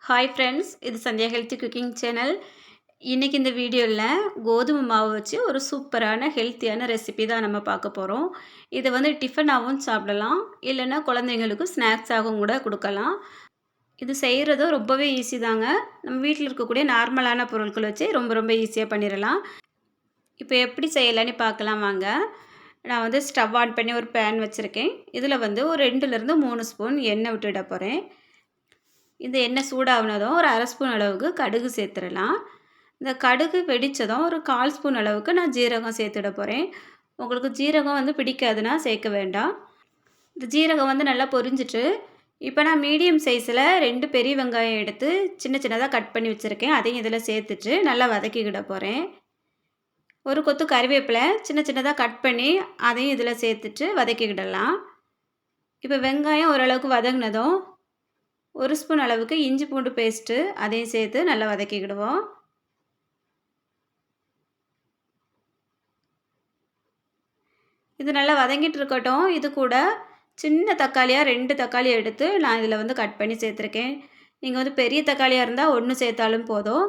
Hi friends, இது Sandhya healthy cooking channel. இன்றைக்கி இந்த வீடியோவில் கோதுமை மாவு வச்சு ஒரு சூப்பரான ஹெல்த்தியான ரெசிபி தான் நம்ம பார்க்க போகிறோம். இதை வந்து டிஃபனாகவும் சாப்பிடலாம், இல்லைன்னா குழந்தைங்களுக்கு ஸ்நாக்ஸாகவும் கூட கொடுக்கலாம். இது செய்கிறதும் ரொம்பவே ஈஸி தாங்க. நம்ம வீட்டில் இருக்கக்கூடிய நார்மலான பொருட்கள் வச்சு ரொம்ப ரொம்ப ஈஸியாக பண்ணிடலாம். இப்போ எப்படி செய்யலான்னு பார்க்கலாம் வாங்க. நான் வந்து ஸ்டவ் ஆன் பண்ணி ஒரு பேன் வச்சுருக்கேன். இதில் வந்து ஒரு 2லேருந்து 3 ஸ்பூன் எண்ணெய் விட்டுட போகிறேன். இந்த எண்ணெய் சூடாகுனதும் ஒரு அரை ஸ்பூன் அளவுக்கு கடுகு சேர்த்துடலாம். இந்த கடுகு வெடித்ததும் ஒரு 1/4 ஸ்பூன் அளவுக்கு நான் ஜீரகம் சேர்த்துட போகிறேன். உங்களுக்கு ஜீரகம் வந்து பிடிக்காதுன்னா சேர்க்க வேண்டாம். இந்த ஜீரகம் வந்து நல்லா பொரிஞ்சிட்டு, இப்போ நான் மீடியம் சைஸில் 2 பெரிய வெங்காயம் எடுத்து சின்ன சின்னதாக கட் பண்ணி வச்சுருக்கேன். அதையும் இதில் சேர்த்துட்டு நல்லா வதக்கிக்கிட போகிறேன். ஒரு கொத்து கறிவேப்பிலை சின்ன சின்னதாக கட் பண்ணி அதையும் இதில் சேர்த்துட்டு வதக்கிக்கிடலாம். இப்போ வெங்காயம் ஓரளவுக்கு வதங்கினதும் ஒரு ஸ்பூன் அளவுக்கு இஞ்சி பூண்டு பேஸ்ட்டு அதையும் சேர்த்து நல்லா வதக்கிக்கிடுவோம். இது நல்லா வதங்கிட்டு இருக்கட்டும். இது கூட சின்ன தக்காளியாக 2 தக்காளி எடுத்து நான் இதில் வந்து கட் பண்ணி சேர்த்துருக்கேன். நீங்கள் வந்து பெரிய தக்காளியாக இருந்தால் 1 சேர்த்தாலும் போதும்.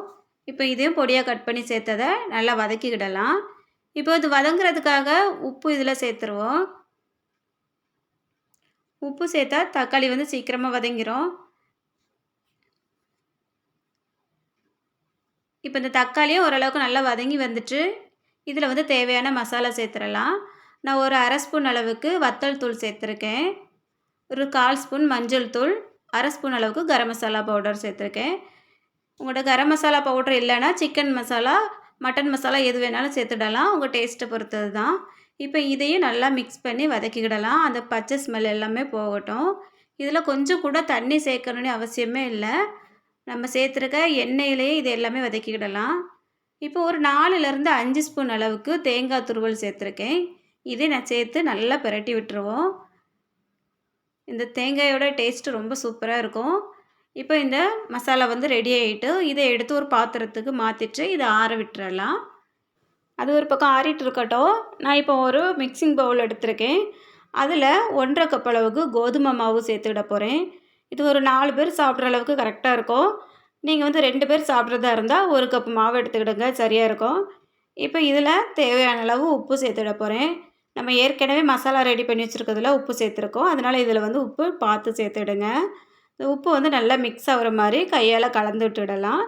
இப்போ இதையும் பொடியாக கட் பண்ணி சேர்த்ததை நல்லா வதக்கிக்கிடலாம். இப்போ இது வதங்குறதுக்காக உப்பு இதில் சேர்த்துருவோம். உப்பு சேர்த்தா தக்காளி வந்து சீக்கிரமாக வதங்கிடும். இப்போ இந்த தக்காளியும் ஓரளவுக்கு நல்லா வதங்கி வந்துட்டு, இதில் வந்து தேவையான மசாலா சேர்த்துடலாம். நான் ஒரு அரை ஸ்பூன் அளவுக்கு வத்தல் தூள் சேர்த்துருக்கேன். ஒரு 1/4 ஸ்பூன் மஞ்சள் தூள், அரை ஸ்பூன் அளவுக்கு கரம் மசாலா பவுடர் சேர்த்துருக்கேன். உங்கள்கிட்ட கரம் மசாலா பவுடர் இல்லைன்னா சிக்கன் மசாலா, மட்டன் மசாலா எது வேணாலும் சேர்த்துடலாம். உங்கள் டேஸ்ட்டை பொறுத்தது தான். இப்போ இதையும் நல்லா மிக்ஸ் பண்ணி வதக்கிக்கிடலாம். அந்த பச்சை ஸ்மெல் எல்லாமே போகட்டும். இதில் கொஞ்சம் கூட தண்ணி சேர்க்கணுன்னு அவசியமே இல்லை. நம்ம சேர்த்துருக்க எண்ணெயிலேயே இது எல்லாமே வதக்கிக்கிடலாம். இப்போ ஒரு 4லேருந்து 5 ஸ்பூன் அளவுக்கு தேங்காய் துருவல் சேர்த்துருக்கேன். இதை நான் சேர்த்து நல்லா பிரட்டி விட்டுருவோம். இந்த தேங்காயோட டேஸ்ட்டு ரொம்ப சூப்பராக இருக்கும். இப்போ இந்த மசாலா வந்து ரெடி ஆகிட்டு, இதை எடுத்து ஒரு பாத்திரத்துக்கு மாற்றிட்டு இதை ஆற விட்டுறலாம். அது ஒரு பக்கம் ஆறிட்டு இருக்கட்டும். நான் இப்போ ஒரு மிக்சிங் பவுல் எடுத்திருக்கேன். அதில் 1/2 கப் அளவுக்கு கோதுமை மாவு சேர்த்துக்கிட போகிறேன். இது ஒரு 4 பேர் சாப்பிட்ற அளவுக்கு கரெக்டாக இருக்கும். நீங்கள் வந்து 2 பேர் சாப்பிட்றதா இருந்தால் 1 கப் மாவு எடுத்துக்கிடுங்க, சரியாக இருக்கும். இப்போ இதில் தேவையான அளவு உப்பு சேர்த்துட போகிறேன். நம்ம ஏற்கனவே மசாலா ரெடி பண்ணி வச்சுருக்கிறதுல உப்பு சேர்த்துருக்கோம். அதனால் இதில் வந்து உப்பு பார்த்து சேர்த்துடுங்க. இந்த உப்பு வந்து நல்லா மிக்ஸ் ஆகிற மாதிரி கையால் கலந்து விட்டுடலாம்.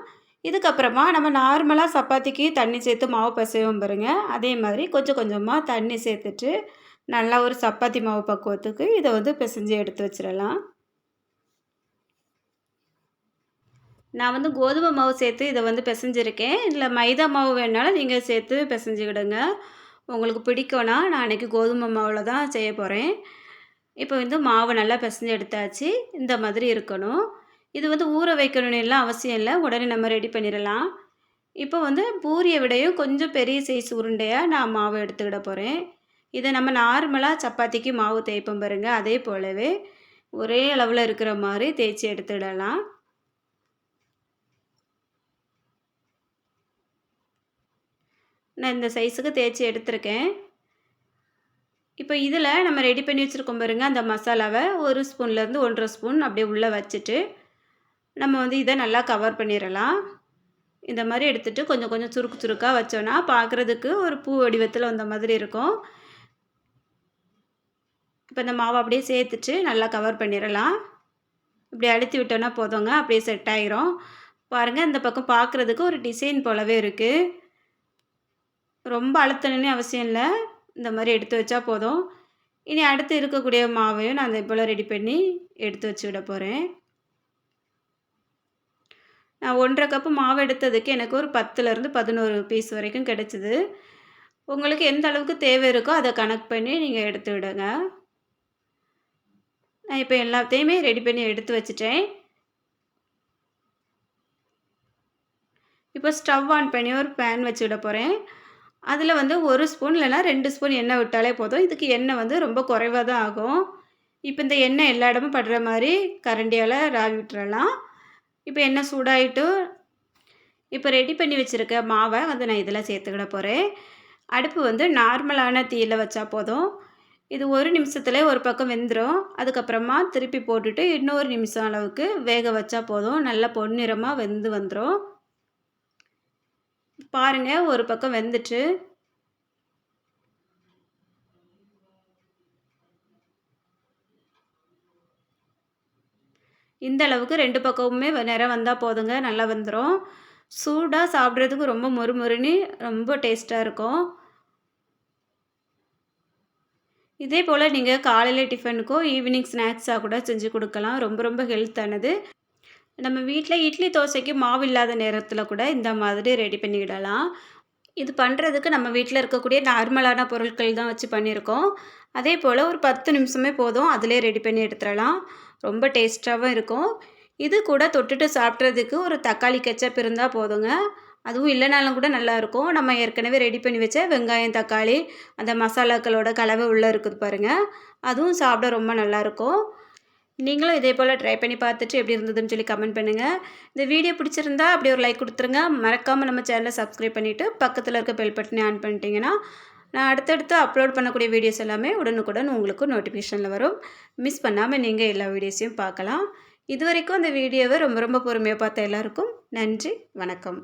இதுக்கப்புறமா நம்ம நார்மலாக சப்பாத்திக்கு தண்ணி சேர்த்து மாவு பிசைவோம் பாருங்க, அதே மாதிரி கொஞ்சம் கொஞ்சமாக தண்ணி சேர்த்துட்டு நல்லா ஒரு சப்பாத்தி மாவு பக்குவத்துக்கு இதை வந்து பிசைஞ்சு எடுத்து வச்சிடலாம். நான் வந்து கோதுமை மாவு சேர்த்து இதை வந்து பிசைஞ்சிருக்கேன். இதில் மைதா மாவு வேணாலும் நீங்கள் சேர்த்து பிசைஞ்சிக்கிடுங்க. உங்களுக்கு பிடிக்கும்னா நான் அன்றைக்கி கோதுமை மாவில் தான் செய்ய போகிறேன். இப்போ வந்து மாவு நல்லா பிசைஞ்சு எடுத்தாச்சு. இந்த மாதிரி இருக்கணும். இது வந்து ஊற வைக்கணும்னுலாம் அவசியம் இல்லை, உடனே நம்ம ரெடி பண்ணிடலாம். இப்போ வந்து பூரியை விடையும் கொஞ்சம் பெரிய சைஸ் உருண்டையாக நான் மாவு எடுத்துக்கிட போகிறேன். இதை நம்ம நார்மலாக சப்பாத்திக்கு மாவு தேய்ப்போம் பாருங்க, அதே போலவே ஒரே அளவில் இருக்கிற மாதிரி தேய்ச்சி எடுத்துடலாம். நான் இந்த சைஸுக்கு தேய்ச்சி எடுத்திருக்கேன். இப்போ இதில் நம்ம ரெடி பண்ணி வச்சுருக்கோம் பாருங்க, அந்த மசாலாவை 1 ஸ்பூன்லேருந்து 1.5 ஸ்பூன் அப்படியே உள்ளே வச்சுட்டு நம்ம வந்து இதை நல்லா கவர் பண்ணிடலாம். இந்த மாதிரி எடுத்துகிட்டு கொஞ்சம் கொஞ்சம் சுருக்கு சுருக்காக வச்சோன்னா பார்க்குறதுக்கு ஒரு பூ வடிவத்தில் வந்த மாதிரி இருக்கும். இப்போ இந்த மாவை அப்படியே சேர்த்துட்டு நல்லா கவர் பண்ணிடலாம். இப்படி அழுத்தி விட்டோன்னா போதுங்க, அப்படியே செட் ஆகிரும். பாருங்கள், இந்த பக்கம் பார்க்குறதுக்கு ஒரு டிசைன் போலவே இருக்குது. ரொம்ப அழுத்தணும்னு அவசியம் இல்லை, இந்த மாதிரி எடுத்து வச்சா போதும். இனி அடுத்து இருக்கக்கூடிய மாவையும் நான் இதே போல் ரெடி பண்ணி எடுத்து வச்சுக்கிட போகிறேன். நான் 1.5 கப்பு மாவு எடுத்ததுக்கு எனக்கு ஒரு 10லேருந்து 11 பீஸ் வரைக்கும் கிடச்சிது. உங்களுக்கு எந்த அளவுக்கு தேவை இருக்கோ அதை கணக்கு பண்ணி நீங்கள் எடுத்து விடுங்க. நான் இப்போ எல்லாத்தையுமே ரெடி பண்ணி எடுத்து வச்சுட்டேன். இப்போ ஸ்டவ் ஆன் பண்ணி ஒரு பேன் வச்சு விட போகிறேன். அதில் வந்து 1 ஸ்பூன் இல்லைனா 2 ஸ்பூன் எண்ணெய் விட்டாலே போதும். இதுக்கு எண்ணெய் வந்து ரொம்ப குறைவாக தான் ஆகும். இப்போ இந்த எண்ணெய் எல்லா இடமும் படுற மாதிரி கரண்டியால் ராவி விட்டுறலாம். இப்போ எண்ணெய் சூடாகிட்டு இப்போ ரெடி பண்ணி வச்சுருக்க மாவை வந்து நான் இதில் சேர்த்துக்கிட போகிறேன். அடுப்பு வந்து நார்மலான தீயில் வச்சா போதும். இது ஒரு நிமிஷத்துல ஒரு பக்கம் வெந்துடும். அதுக்கப்புறமா திருப்பி போட்டுட்டு இன்னொரு நிமிஷம் அளவுக்கு வேக வச்சா போதும். நல்லா பொன்னிறமாக வெந்து வந்துடும். பாருங்கள், ஒரு பக்கம் வெந்துட்டு. இந்த அளவுக்கு 2 பக்கமுமே நிறம் வந்தால் போதுங்க, நல்லா வந்துடும். சூடாக சாப்பிட்றதுக்கு ரொம்ப மொறுமொறுன்னு ரொம்ப டேஸ்ட்டாக இருக்கும். இதே போல் நீங்கள் காலையில் டிஃபனுக்கோ ஈவினிங் ஸ்நாக்ஸாக கூட செஞ்சு கொடுக்கலாம். ரொம்ப ரொம்ப ஹெல்த்தானது. நம்ம வீட்டில் இட்லி தோசைக்கு மாவு இல்லாத நேரத்தில் கூட இந்த மாதிரி ரெடி பண்ணிவிடலாம். இது பண்ணுறதுக்கு நம்ம வீட்டில் இருக்கக்கூடிய நார்மலான பொருட்கள் தான் வச்சு பண்ணியிருக்கோம். அதே போல் ஒரு 10 நிமிஷமே போதும், அதிலே ரெடி பண்ணி எடுத்துடலாம். ரொம்ப டேஸ்ட்டாகவும் இருக்கும். இது கூட தொட்டுட்டு சாப்பிட்றதுக்கு ஒரு தக்காளி கெச்சப் இருந்தால் போதுங்க. அதுவும் இல்லைனாலும் கூட நல்லாயிருக்கும். நம்ம ஏற்கனவே ரெடி பண்ணி வச்ச வெங்காயம், தக்காளி, அந்த மசாலாக்களோட கலவை உள்ளே இருக்குது பாருங்கள். அதுவும் சாப்பிட ரொம்ப நல்லாயிருக்கும். நீங்களும் இதே போல் ட்ரை பண்ணி பார்த்துட்டு எப்படி இருந்ததுன்னு சொல்லி கமெண்ட் பண்ணுங்கள். இந்த வீடியோ பிடிச்சிருந்தா அப்படியே ஒரு லைக் கொடுத்துருங்க. மறக்காமல் நம்ம சேனலை சப்ஸ்கிரைப் பண்ணிவிட்டு பக்கத்தில் இருக்க பெல் பட்டனை ஆன் பண்ணிட்டீங்கன்னா நான் அடுத்தடுத்து அப்லோட் பண்ணக்கூடிய வீடியோஸ் எல்லாமே உடனுக்குடன் உங்களுக்கு நோட்டிஃபிகேஷனில் வரும். மிஸ் பண்ணாமல் நீங்கள் எல்லா வீடியோஸையும் பார்க்கலாம். இது வரைக்கும் அந்த வீடியோவை ரொம்ப ரொம்ப பொறுமையாக பார்த்த எல்லாருக்கும் நன்றி, வணக்கம்.